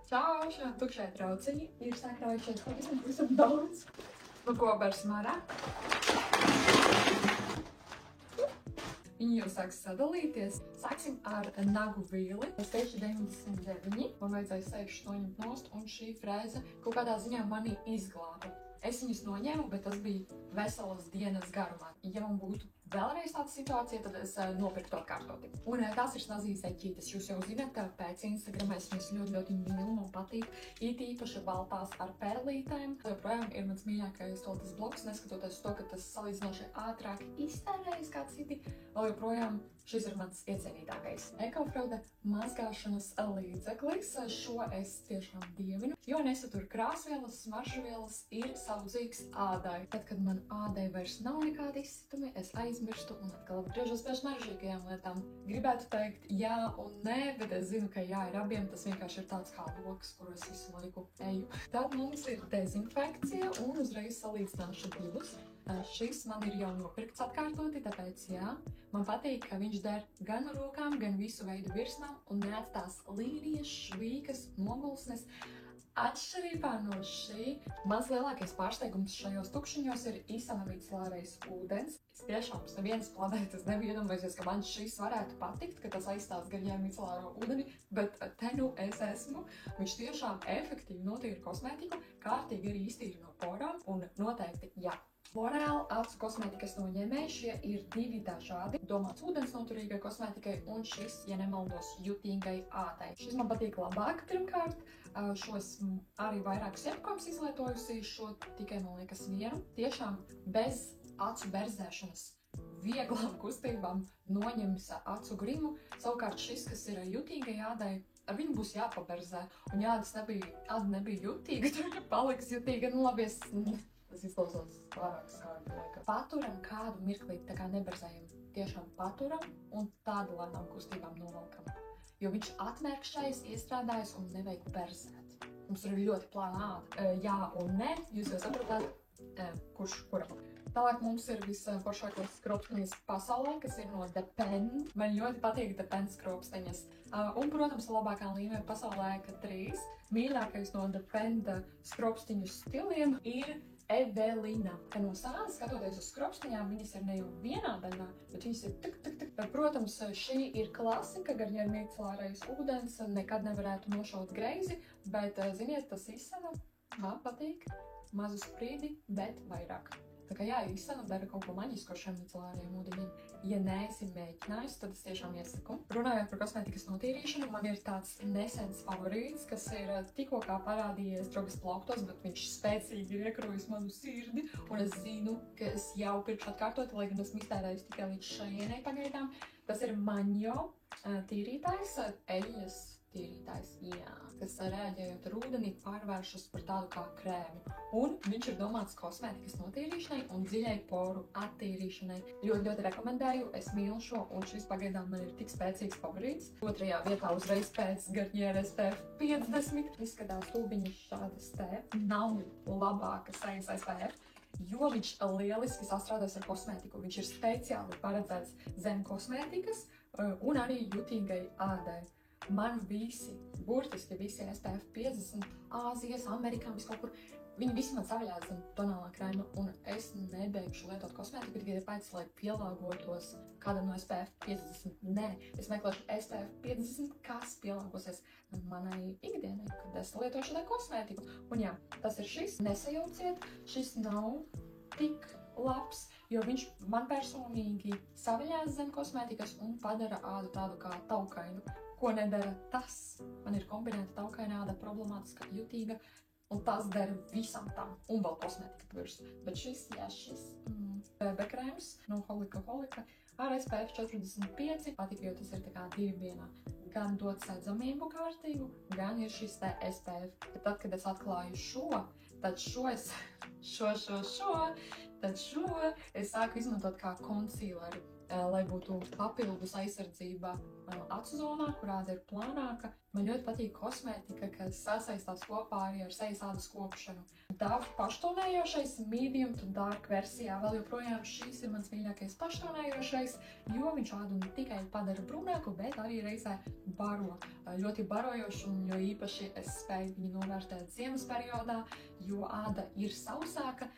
Čau, šajā tukšajā trauciņā ir sakrājušies pavisam daudz. Nu, ko bersim ārā? Viņi jau sāk sadalīties. Sāksim ar nagu vīli. Es teicu 99, man vajadzēja 6 noņemt nost, un šī frēze kaut kādā ziņā mani izglāba. Es viņus noņēmu, bet tas bija veselas dienas garumā. Ja man būtu vēlreiz tāda situācija, tad es nopirktu atkārtoti. Un tās ir snazīs eķītes. Jūs jau zināt, ka pēc Instagram es viņus ļoti mīlu, man patīk. It īpaši baltās ar perlītēm. Joprojām ir mans mīļākais toltas bloks, neskatoties to, ka tas salīdzinoši ātrāk iztērējas kā citi. Vēl joprojām šis ir mans iecienītākais Ecofraude mazgāšanas līdzeklis. Šo es tiešām dievinu, jo nesatur krāsvielas, smaržvielas, ir saudzīgs ādai. Tad, kad man ādai vairs nav nekādi izsitumi, es aizmirstu un atkal atgriežos pie smaržīgajām lietām. Gribētu teikt jā un nē, bet es zinu, ka jā ir abiem, tas vienkārši ir tāds kā loks, kur es visu laiku eju. Tad mums ir dezinfekcija un uzreiz salīdzināšu divus. Šis man ir jau nopirkts atkārtoti, tāpēc jā, man patīk, ka viņš der gan rokām, gan visu veidu virsmām un neatstās līnijas, švīkas, nogulsnes. Atšķirībā no šī, mans lielākais pārsteigums šajos tukšiņos ir īsama micellārijas ūdens. Es tiešām uz nevienas planētas nebiju iedomājusies, ka man šis varētu patikt, ka tas aizstās garļai micellāro ūdeni, bet te nu es esmu. Viņš tiešām efektīvi notīra kosmētiku, kārtīgi arī iztīra no porām un noteikti jā. L'Oreal acu kosmētikas noņēmēji, šie ir divi dažādi. Domāts ūdens noturīgai kosmētikai un šis, ja nemaldos, jutīgai ādai. Šis man patīk labāk pirmkārt. Šos arī vairākus iepakojums izlietojusi, šo tikai, man liekas, vienu. Tiešām bez acu berzēšanas vieglām kustībām noņems acu grimu. Savukārt šis, kas ir jutīgai ādai, ar viņu būs jāpaberzē. Un ja āda nebija jutīga, tur paliks jutīga, nu labi, tas izklausās pārāk skārti laikam. Paturam kādu mirklīt, tā kā neberzējam, tiešām paturam un tādu lēnām kustībām novalkam. Jo viņš atmērkšķais, iestrādājas un nevajag berzēt. Mums ir ļoti plāna āda. Jā un nē, jūs jau sapratāt, kurš kuram. Tālāk mums ir visforšākās skropsteņas pasaulē, kas ir no Depend. Man ļoti patīk Depend skropsteņas. Un, protams, labākā līmenī pasaulē, ka 3 mīļākais no Depend skropsteņu stiliem ir Evelina. No sānas, skatoties uz skropsteņām, viņas ir ne jau vienā daļā, bet viņas ir tik. Protams, šī ir klasika, garņai micellārais ūdens, nekad nevarētu nošaut greizi, bet, ziniet, tas izsana, man patīk, mazu sprīdi, bet vairāk. Tā kā jā, īstenībā dara kaut ko maģisko šiem micellāriem ūdeņiem. Ja neesi mēģinājis, tad es tiešām iesaku. Runājot par kosmētikas notīrīšanu, man ir tāds nesens favorīts, kas ir tikko kā parādījies drogas plauktos, bet viņš spēcīgi iekrojis manu sirdi. Un es zinu, ka es jau pirkšu atkārtot, lai gan esmu iztērējis tikai līdz šajienai pagaidām. Tas ir Maņo tīrītājs, eļļas tīrītājs, jā, kas reaģējot ar ūdeni pārvēršas par tādu kā krēmu. Un viņš ir domāts kosmētikas notīrīšanai un dziļai poru attīrīšanai. Ļoti rekomendēju, es mīlu šo, un šis pagaidām man ir tik spēcīgs favorīts. Otrajā vietā uzreiz pēc Garnier SPF 50. Izskatās tūbiņas šādas te. Nav labāka sejas SPF, jo viņš lieliski sastrādājas ar kosmētiku. Viņš ir speciāli paredzēts zem kosmētikas un arī jutīgai ādai. Man burtiski visi SPF 50, Āzijas, Amerikā, viskaut kur, viņi visi man savaļās zem tonālā krēma, un es nebeigšu lietot kosmētiku tikai tāpēc, lai pielāgotos kādam no SPF 50. Nē, es meklēšu SPF 50, kas pielāgosies manai ikdienai, kad es lietošu tā kosmētiku. Un jā, tas ir šis, nesajauciet, šis nav tik labs, jo viņš man personīgi savaļās zem kosmētikas un padara ādu tādu kā taukainu. Ko nedara tas? Man ir kombinēta taukaina āda, problemātiska, jutīga, un tas dara visam tam, un vēl kosmētika virs. Bet šis BB krēms no Holika ar SPF 45 patīk, jo tas ir tā kā 2 vienā. Gan dod sēdzamību kārtīgu, gan ir šis te SPF. Bet tad, kad es atklāju šo, tad es sāku izmantot kā konsīleri, lai būtu papildus aizsardzība acu zonā, kur āda ir plānāka. Man ļoti patīk kosmētika, kas sasaistās kopā arī ar sejas ādas kopšanu. Dove paštonējošais medium to dark versijā vēl joprojām šis ir mans mīļākais paštonējošais, jo viņš ādu ne tikai padara brūnāku, bet arī reizē baro. Ļoti barojoši, un jo īpaši es spēju viņu novērtēt ziemas periodā, jo āda ir sausāka,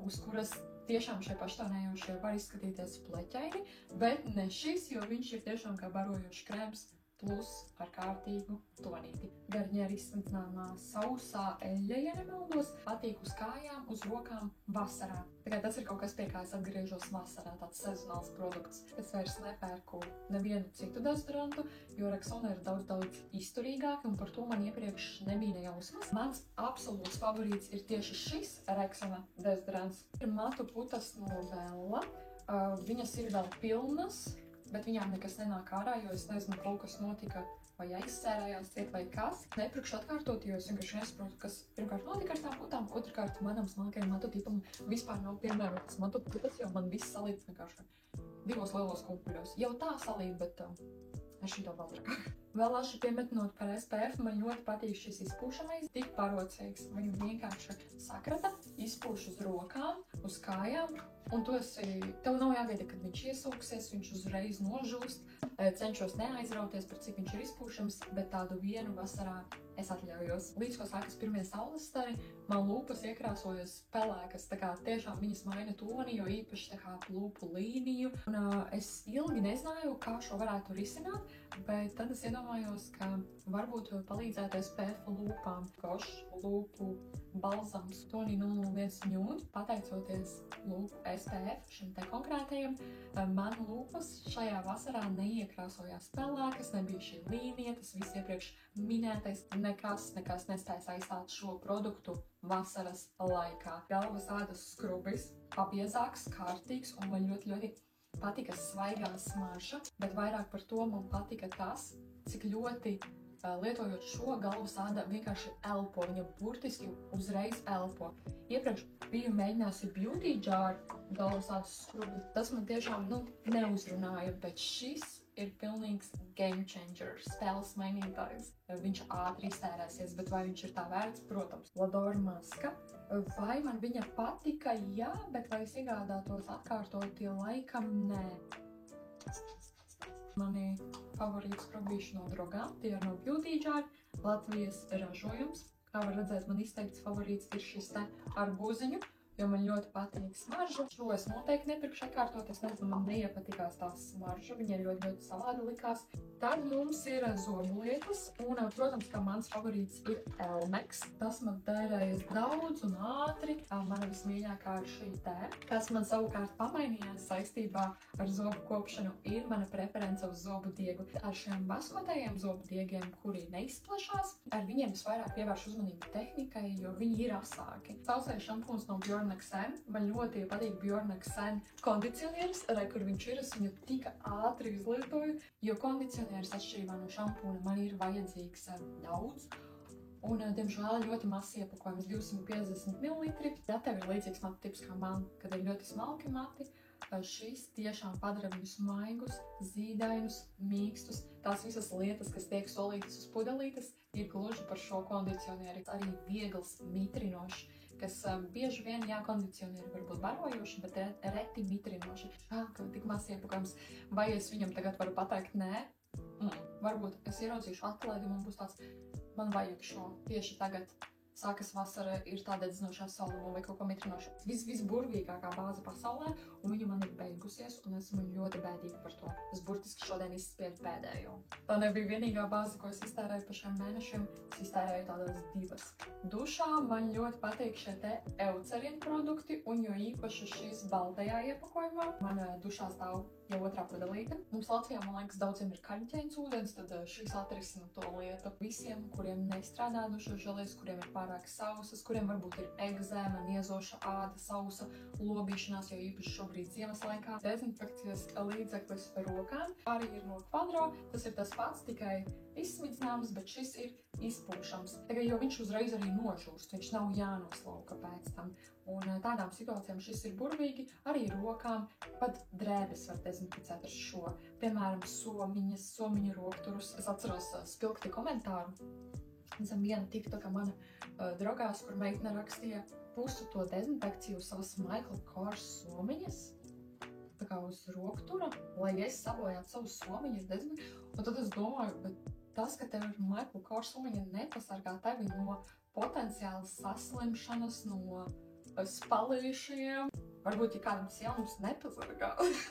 uz kuras tiešām šie paštonējošie var izskatīties pleķaini, bet ne šis, jo viņš ir tiešām kā barojošs krēms plus ar kārtīgu tonīti. Garnier izsmeļināmā sausā eļļa, ja nemaldos, patīk uz kājām, uz rokām vasarā. Tikai tas ir kaut kas, pie kā es atgriežos vasarā, tāds sezonāls produkts. Es vairs nepērku nevienu citu dezodorantu, jo Rexona ir daudz izturīgāki, un par to man iepriekš nebija nejausmas. Mans absolūts favorīts ir tieši šis Rexona dezodorants. Ir matu putas no Bella. Viņas ir vēl pilnas, bet viņām nekas nenāk ārā, jo es nezinu, kaut kas notika, vai aizsērējās ciet vai kas. Nepirkšu atkārtot, jo es vienkārši nesaprotu, kas pirmkārt notika ar tām putām, otrkārt manam smalkajam matu tipam vispār nav piemērotas matu putas, jo man viss salīdz vienkārši 2 lielos kumpuļos. Jau tā salīd, bet es šito vēl trakāk. Vēl laši piemetinot par SPF, man ļoti patīk šis izpūšamais, tik parocīgs. Viņu vienkārši sakrata, izpūš uz rokām, uz kājām, un tev nav jāgaida, kad viņš iesūksies, viņš uzreiz nožūst. Cenšos neaizrauties, par cik viņš ir izpūšams, bet tādu vienu vasarā es atļaujos. Līdz ko sākas pirmie saules stari, man lūpas iekrāsojas pelēkas, tā kā tiešām viņas maina toni, jo īpaši tā kā lūpu līniju. Un es ilgi nezināju, kā šo varētu risināt, bet tad es iedomājos, ka varbūt palīdzētu SPF lūpām. Košs lūpu balzams Toni 001 Nude, pateicoties lūpu SPF šim te konkrētajam, man lūpas šajā vasarā neiekrāsojās pelēkas, nebija šī līnija, tas viss iepriekš minētais, nekas nespējas aizstāt šo produktu vasaras laikā. Galvas ādas skrubis, pabiezāks, kārtīgs, un man ļoti patika svaigā smarža, bet vairāk par to man patika tas, cik ļoti lietojot šo galvas āda vienkārši elpo, viņa burtiski uzreiz elpo. Iepriekš biju mēģinājusi Beauty Jar galvas ādas skrubi, tas man tiešām neuzrunāja, bet šis ir pilnīgs game changer, spēles mainītājs. Viņš ātri iztērēsies, bet vai viņš ir tā vērts? Protams. Ladora maska. Vai man viņa patika? Jā, bet vai es iegādātos atkārtoti? Laikam nē. Mani favorīti skrubīši no drogām, tie ir no Beauty Jar, Latvijas ražojums. Kā var redzēt, man izteikts favorīts ir šis te ar buziņu, jo man ļoti patīk smarža. Šo es noteikti nepirkšu atkārtot, es nezinu, man neiepatikās tās smarža, viņa ļoti savādi likās. Tad mums ir zoblietas, un, protams, ka mans favorīts ir Elmex. Tas man tērējas daudz un ātri, mana vismīļākā ir šī te. Kas man savukārt pamainījās saistībā ar zobu kopšanu, ir mana preference uz zobu diegu. Ar šiem baskotajiem zobu diegiem, kuri neizplašās, ar viņiem es vairāk pievēršu uzmanību tehnikai, jo viņi ir asāki. Sausais šampūns no Bjorn Accent. Man ļoti patīk Bjorn Accent kondicionieris, kur viņš ir, es viņu tik ātri izlietoju, jo kondicionieris atšķirībā no šampūna man ir vajadzīgs daudz. Un, diemžēl, ļoti mazs iepakojums, 250 ml. Ja tev ir līdzīgs matu tips kā man, kad ir ļoti smalki mati, šis tiešām padara viņus maigus, zīdainus, mīkstus. Tās visas lietas, kas tiek solītas uz pudelītes, ir gluži par šo kondicionieri. Arī viegls, mitrinošs, kas bieži vien, jā, kondicionieri var būt barojoši, bet reti mitrinoši. Ka tik mazs iepakojums. Vai es viņam tagad varu pateikt nē? Varbūt es ieraudzīšu atlaidi, man būs tāds, man vajag šo tieši tagad. Sākas vasara, ir tā dedzinošā saluma vai kaut ko mitrinoša. Visburvīgākā bāze pasaulē, un viņa man ir beigusies, un esmu ļoti bēdīga par to. Es burtiski šodien izspiedu pēdējo. Tā nebija vienīgā bāze, ko es iztērēju pa šiem mēnešiem. Es iztērēju tādas 2. Dušā man ļoti patīk šie te Eucerin produkti, un jo īpaši šis baltajā iepakojumā. Man dušā stāv jau otrā pudelīte. Mums Latvijā, man liekas, daudziem ir kaļķēns ūdens, tad šis atrisina to lietu. Visiem, kuriem nestrādā dušas želejas, kuriem ir pārāk sausas, kuriem varbūt ir egzēma, niezoša āda, sausa lobīšanās, jo īpaši šobrīd ziemas laikā. Dezinfekcijas līdzeklis rokām arī ir no Quadro. Tas ir tas pats, tikai izsmidzināms, bet šis ir izpūšams. Tagad, jo viņš uzreiz arī nožūst, viņš nav jānoslauka pēc tam. Un tādām situācijām šis ir burvīgi, arī rokām, pat drēbes var dezinficēt ar šo. Piemēram, somiņu rokturus. Es atceros spilgti komentāru. Zem viena TikToka mana draugās, kur meitene rakstīja pusu to dezinfekciju uz savas Michael Kors somiņas, tā kā uz roktura, lai es sabojātu savus somiņas dezinfekciju. Un tad es domāju, bet tas, ka tev ir Michael Kors somiņa, nepasargā tevi no potenciālas saslimšanas, no spalīšiem. Varbūt, ja kādam jaunums nepasargā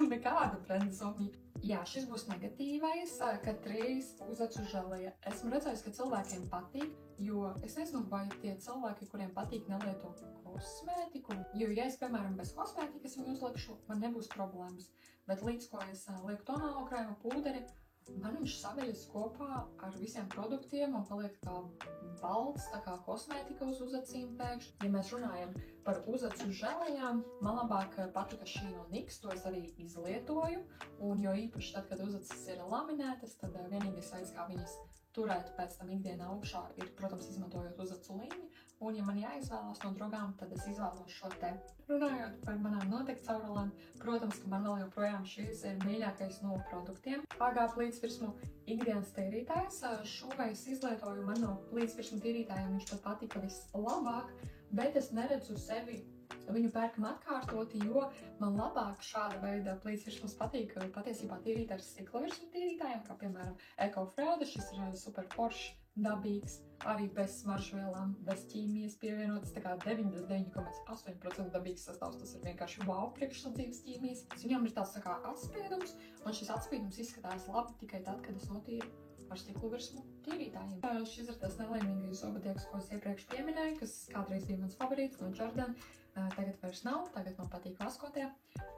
nekāda brenda somiņa. Jā, šis būs negatīvais, ka 3 uzacu želeja. Esmu redzējis, ka cilvēkiem patīk, jo es nezinu, vai tie cilvēki, kuriem patīk, nelieto kosmētiku. Jo, ja es, piemēram, bez kosmētikas viņu uzlikšu, man nebūs problēmas. Bet līdz ko es lieku tonālo krēmu pūderi, man viņš saveļas kopā ar visiem produktiem un paliek kā balts, tā kā kosmētika uz uzacīm pēkšņi. Ja mēs runājam par uzacu želejām, man labāk patika šī no NYX, to es arī izlietoju. Un jo īpaši tad, kad uzacis ir laminētas, tad vienīgais veids, kā viņas turēt pēc tam ikdienā augšā, ir, protams, izmantojot uzacu līni. Un, ja man jāizvēlās no drogām, tad es izvēlos šo te. Runājot par manām notekcaurulēm, protams, ka man vēl joprojām šis ir mīļākais no produktiem. AG plītsvirsmu ikdienas tīrītājs. Šo es izlietoju, man no plītsvirsmu tīrītājiem viņš pat patika vislabāk, bet es neredzu sevi viņu pērkam atkārtoti, jo man labāk šāda veida plītsvirsmas patīk patiesībā tīrīt ar stikla-virsmu tīrītājiem, kā piemēram Ecofraude. Šis ir super foršs, dabīgs, arī bez smaržvielām, bez ķīmijas pievienotas, tā kā 99,8% dabīgs sastāvs. Tas ir vienkārši wow priekšsacības ķīmijas. Viņam ir tāds tā kā atspiedums, un šis atspiedums izskatās labi tikai tad, kad es notīru ar stikla-virsmu tīrītājiem. Šis ir tas nelaimīgais zobatieks, ko es iepriekš pieminēju, kas kādreiz bija mans favorīts no Jordan. Tagad vairs nav, tagad man patīk vaskotie.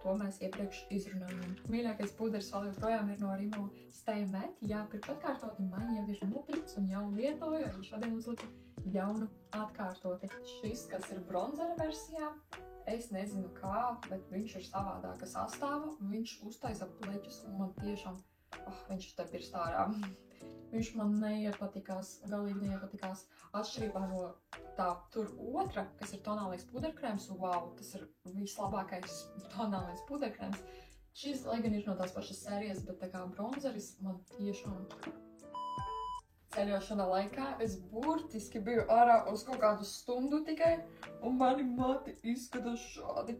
To mēs iepriekš izrunājām. Mīļākais puders vēl joprojām ir no Rimmel Stay Matte. Jā, pirms atkārtoti man jau ir nopirkts un jau lietoju, arī šodien uzliku jaunu atkārtoti. Šis, kas ir bronzera versijā, es nezinu kā, bet viņš ir savādāka sastāva. Viņš uztaisa pleķus un man tiešām, viņš te pirkst ārā. Viņš man neiepatikās, galīgi neiepatikās. Atšķirībā no tā tur otra, kas ir tonālais puderkrēms, wow, tas ir vislabākais tonālais puderkrēms. Šis, lai gan ir no tās pašas sērijas, bet tā kā bronzeris man tiešām ceļošana laikā es burtiski biju ārā uz kaut kādu stundu tikai, un mani mati izskatās šādi.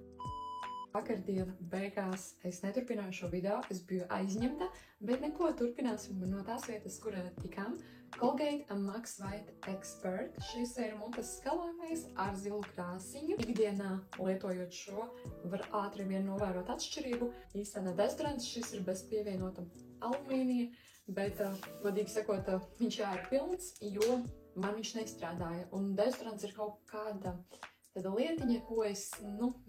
Vakardiena beigās es neturpināju šo video, es biju aizņemta, bet neko turpināsim no tās vietas, kur tikām. Colgate Max White Expert. Šis ir mutes skalojamais ar zilu krāsiņu. Ikdienā lietojot šo, var ātri vien novērot atšķirību. Īstenā dezodorants, šis ir bez pievienota alumīnija, bet, godīgi sakot, viņš jā ir pilns, jo man viņš nestrādāja. Un dezodorants ir kaut kāda tāda lietiņa, ko es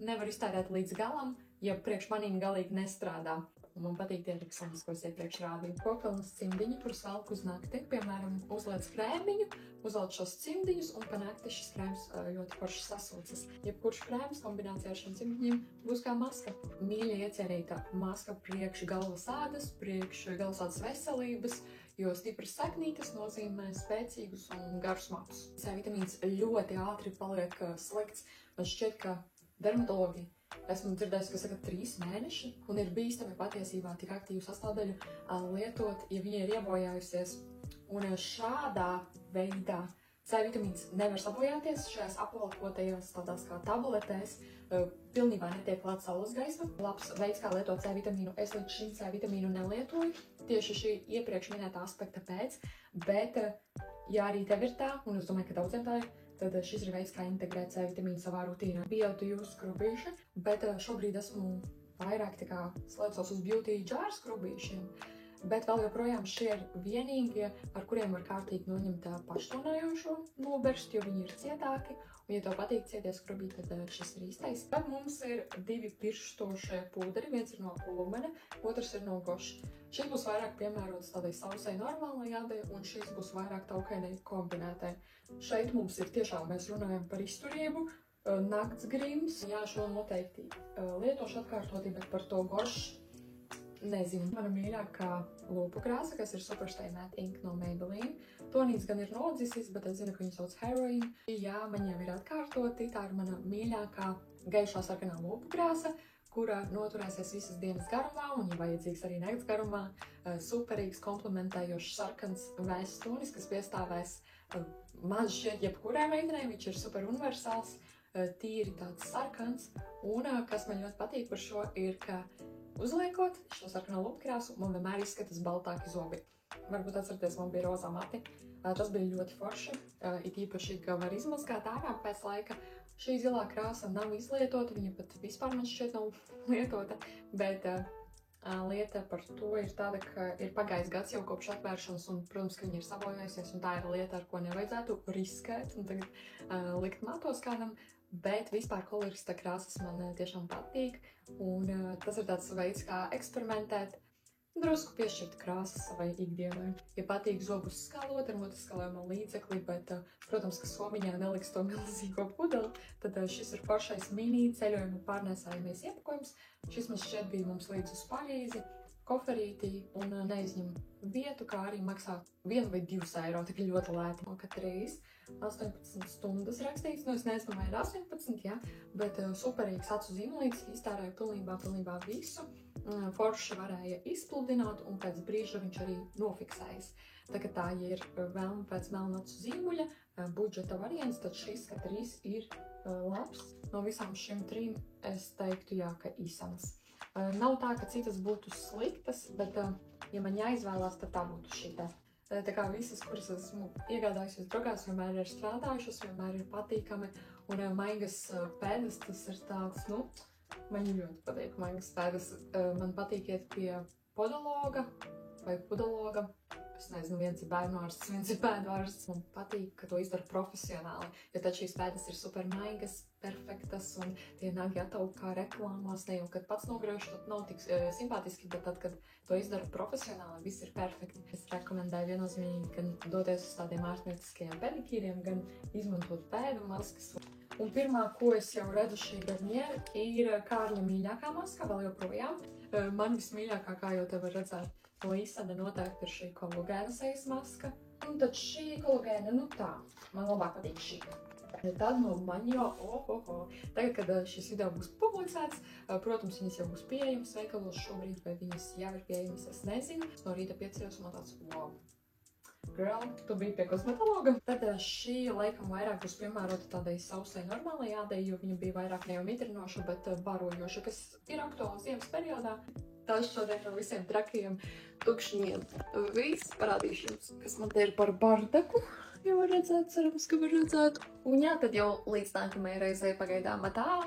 nevaru iztērēt līdz galam, ja priekš manīm galīgi nestrādā. Man patīk tie riksonis, ko es iepriekš rādīju. Kokvilnas cimdiņi, kurus velku uz nakti. Piemēram, uzliec krēmiņu, uzvelc šos cimdiņus un pa nakti šis krēms ļoti forši sasūcas. Jebkurš krēms kombinācijā ar šiem cimdiņiem būs kā maska. Mīļa iecerīta maska priekš galvas ādas, priekš galvas ādas veselības, jo stipras saknītes nozīmē spēcīgus un garus matus. C vitamīns ļoti ātri paliek slikts. Man šķiet, ka dermatologi esmu dzirdējis, ka saka 3 mēneši, un ir bīstami patiesībā tik aktīvu sastāvdaļu lietot, ja viņa ir iebojājusies. Un šādā veidā C vitamīns nevar sabojāties šajās apvalkotajās tādās kā tabletēs, pilnībā netiek klāt saules gaisma. Labs veids, kā lietot C vitamīnu, es līdz šim C vitamīnu nelietoju, tieši šī iepriekš minētā aspekta pēc, bet ja arī tev ir tā, un es domāju, ka daudziem tā ir, tad šis ir veids, kā integrēt C vitamīnu savā rutīnā. Beauty skrubīši, bet šobrīd esmu vairāk tā kā slēdzos uz Beauty jar skrubīšiem. Bet vēl joprojām šie ir vienīgie, ar kuriem var kārtīgi noņemt paštonējošo noberstu, jo viņi ir cietāki. Un, ja tev patīk cietie skrubīši, tad šis ir īstais. Tad mums ir 2 pirkstošie pūderi, viens ir no Lumene, otrs ir no Gosh. Šis būs vairāk piemērots tādai sausai normālai ādai, un šis būs vairāk taukainai kombinētai. Šeit mums ir tiešām, mēs runājam par izturību, nakts grims. Jā, šo noteikti lietošu atkārtoti, bet par to Gosh Nezinu. Mana mīļākā lūpu krāsa, kas ir Super Stay Matte Ink no Maybelline. Tonīts gan ir nodzisis, bet es zinu, ka viņu sauc Heroine. Jā, man jau ir atkārtoti. Tā ir mana mīļākā gaišā sarkanā lūpu krāsa, kura noturēsies visas dienas garumā un, ja vajadzīgs, arī nakts garumā. Superīgs, komplementējošs sarkans vēstunis, kas piestāvēs maz šķiet jebkurai meitenei. Viņš ir super universāls, tīri tāds sarkans. Un kas man ļoti patīk par šo ir, ka uzliekot šo sarkano lupkrāsu, man vienmēr izskatās baltāki zobi. Varbūt atcerieties, man bija rozā mati. Tas bija ļoti forši, it īpaši, ka var izmazgāt ārā pēc laika. Šī zilā krāsa nav izlietota, viņa pat vispār man šķiet nav lietota, bet lieta par to ir tāda, ka ir pagājis gads jau kopš atvēršanas un, protams, ka viņa ir sabojājusies, un tā ir lieta, ar ko nevajadzētu riskēt un tagad likt matos kādam. Bet vispār kolorista krāsas man tiešām patīk, un tas ir tāds veids, kā eksperimentēt, drusku piešķirt krāsas savai ikdienai. Ja patīk zobus skalot ar muteskalējuma līdzekli, bet, protams, ka somiņā neliks to milzīgo pudeli, tad šis ir foršais mini ceļojuma pārnēsājamais iepakojums. Šis man šķiet bija mums līdz uz Parīzi, koferītī un neizņem vietu, kā arī maksā 1 vai 2 eiro, tik ļoti lēti. Katreiz 18 stundas rakstīts, es nezinu, vai ir 18, ja, bet superīgs acu zīmolītis, iztērēja pilnībā visu. Forši varēja izpludināt, un pēc brīža viņš arī nofiksējas. Tagad tā, ja ir vēlme pēc melna acu zīmuļa, budžeta variants, tad šis katrs ir labs. No visām šim 3 es teiktu, jā, ka īsanas. Nav tā, ka citas būtu sliktas, bet, ja man jāizvēlās, tad tā būtu šī te. Tā kā visas, kuras esmu iegādājusies drogās, vienmēr ir strādājušas, vienmēr ir patīkami, un maigas pēdas, tas ir tāds, man ļoti patīk maigas pēdas. Man patīk iet pie podologa vai podologa. Es nezinu, viens ir bērnārsts, viens ir pēdārsts. Man patīk, ka to izdara profesionāli, jo tad šīs pēdas ir super maigas, perfektas, un tie nāk gatavi kā reklāmās, ne jau, kad pats nograušu, tad nav tik simpātiski, bet tad, kad to izdara profesionāli, viss ir perfekti. Es rekomendēju viennozīmīgi gan doties uz tādiem ārstnieciskajiem pedikīriem, gan izmantot pēdu maskas. Un pirmā, ko es jau redzu šī Garnier, ir Kārļa mīļākā maska, vēl joprojām. Man vismīļākā, kā jau te var redzēt, no izsada noteikti ir šī kolagēna sejas maska. Un tad šī kolagēna, tā, man labāk patīk šī. Tad no Maņo, Tagad, kad šis video būs publicēts, protams, viņas jau būs pieejamas veikalos šobrīd, vai viņas jau ir pieejamas, es nezinu. No rīta piecījos un man tāds, wow. Girl, tu biji pie kosmetologa. Tad šī laikam vairāk būs piemērota tādai sausai normālai ādai, jo viņa bija vairāk ne jau mitrinoša, bet barojoša, kas ir aktuāls ziemas periodā. Tas šodien no visiem trakajiem tukšņiem. Viss parādīšu jums, kas man te ir par bardaku. Jau var redzēt, cerams, ka var redzēt. Un jā, tad jau līdz nākamajai reizei pagaidām tā.